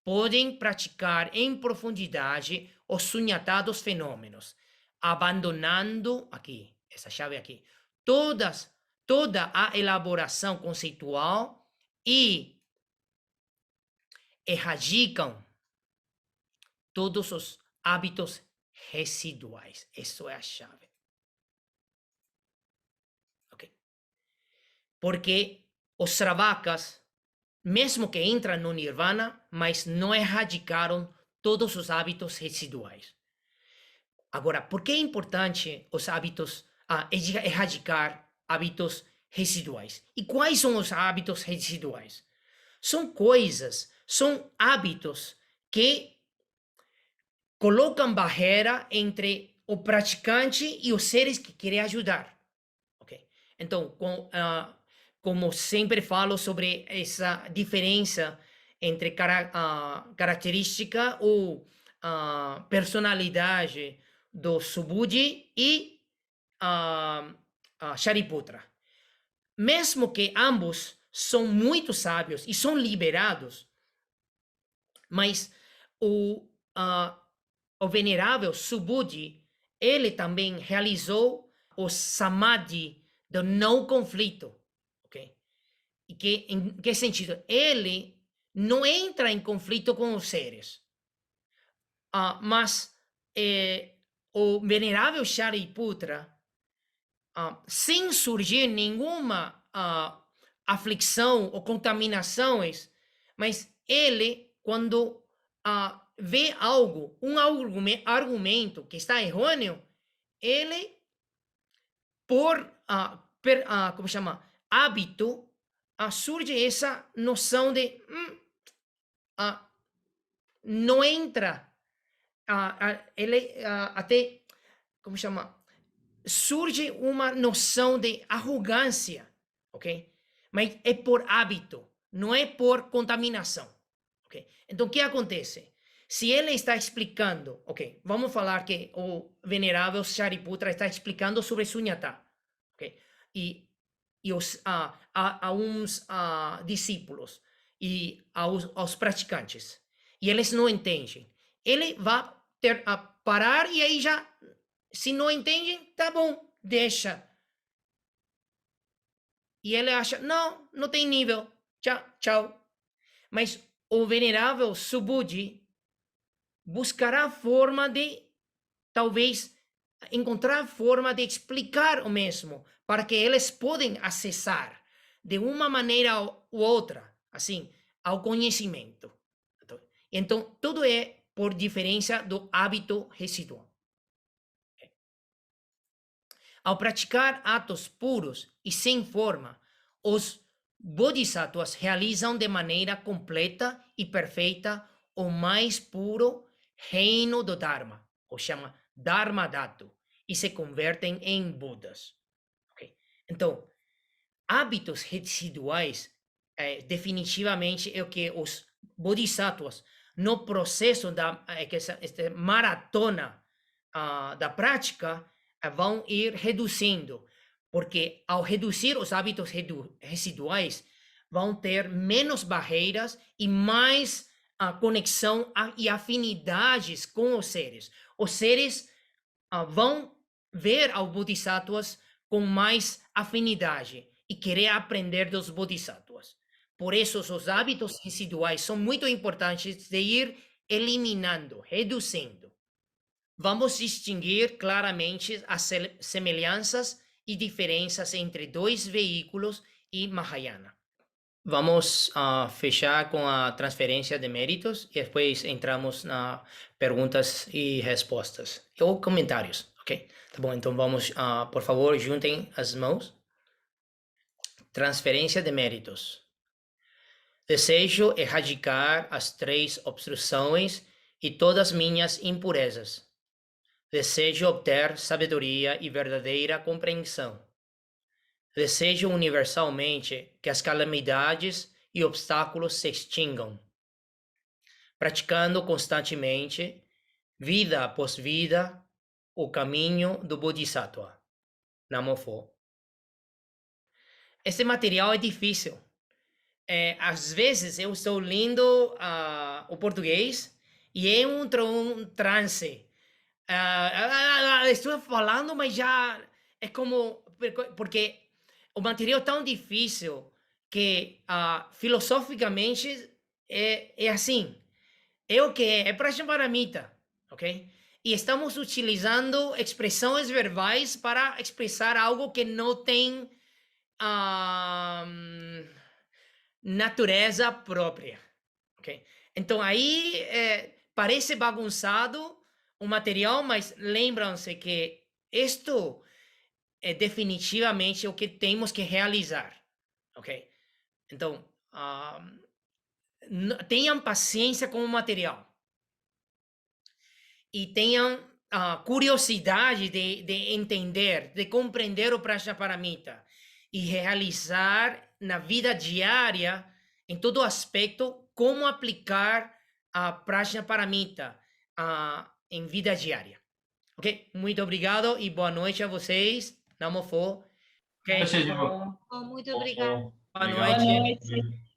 podem praticar em profundidade o sunyata dos fenômenos, abandonando essa chave aqui, toda a elaboração conceitual e erradicam todos os hábitos residuais. Isso é a chave. Ok? Porque os Sravaks, mesmo que entram no Nirvana, mas não erradicaram todos os hábitos residuais. Agora, por que é importante os hábitos, erradicar hábitos residuais? E quais são os hábitos residuais? São coisas, são hábitos que colocam barreira entre o praticante e os seres que querem ajudar. Ok? Então, como sempre falo sobre essa diferença entre característica ou personalidade do Subhuji e Shariputra. Mesmo que ambos são muito sábios e são liberados, mas o venerável Subhuji, ele também realizou o Samadhi do não conflito, ok? E em que sentido? Ele não entra em conflito com os seres, mas o venerável Shariputra, sem surgir nenhuma aflição ou contaminações, mas ele, quando vê algo, um argumento que está errôneo, ele, por como chama, hábito, surge essa noção de não entra, ele até, como chama, surge uma noção de arrogância, ok? Mas é por hábito, não é por contaminação, ok? Então, o que acontece? Se ele está explicando, ok, vamos falar que o venerável Shariputra está explicando sobre Sunyata, ok? E a uns discípulos e aos praticantes, e eles não entendem. Ele vai ter a parar e aí já, se não entendem, tá bom, deixa. E ele acha, não tem nível, tchau, tchau. Mas o venerável Subhuji buscará forma de, talvez, encontrar forma de explicar o mesmo, para que eles podem acessar de uma maneira ou outra, assim, ao conhecimento. Então, tudo é por diferença do hábito residual. Ao praticar atos puros e sem forma, os bodhisattvas realizam de maneira completa e perfeita o mais puro reino do Dharma, ou chama Dharma Dhatu, e se convertem em Budas. Okay? Então, hábitos residuais, definitivamente é o que os bodhisattvas, no processo da maratona da prática, vão ir reduzindo, porque ao reduzir os hábitos residuais, vão ter menos barreiras e mais conexão e afinidades com os seres. Os seres vão ver aos bodhisattvas com mais afinidade e querer aprender dos bodhisattvas. Por isso, os hábitos residuais são muito importantes de ir eliminando, reduzindo. Vamos distinguir claramente as semelhanças e diferenças entre dois veículos e Mahayana. Vamos fechar com a transferência de méritos e depois entramos na perguntas e respostas ou comentários, ok? Tá bom, então vamos, por favor, juntem as mãos. Transferência de méritos. Desejo erradicar as 3 obstruções e todas minhas impurezas. Desejo obter sabedoria e verdadeira compreensão. Desejo universalmente que as calamidades e obstáculos se extingam. Praticando constantemente, vida após vida, o caminho do Bodhisattva. Namo Pho. Esse material é difícil. Às vezes eu estou lendo o português e entro em um transe. Estou falando, mas já é como... Porque o material é tão difícil que filosoficamente é assim. É o que é Prajnaparamita, ok? e estamos utilizando expressões verbais para expressar algo que não tem natureza própria, ok? Então aí parece bagunçado o material, mas lembram-se que isto é definitivamente o que temos que realizar, ok? Então, tenham paciência com o material e tenham curiosidade de entender, de compreender o Prajnaparamita e realizar na vida diária, em todo aspecto, como aplicar a Prajnaparamita em vida diária. Ok? Muito obrigado e boa noite a vocês. Namo Pho. Ok? Achei de boa. Muito obrigada. Boa Obrigado. noite. Boa noite.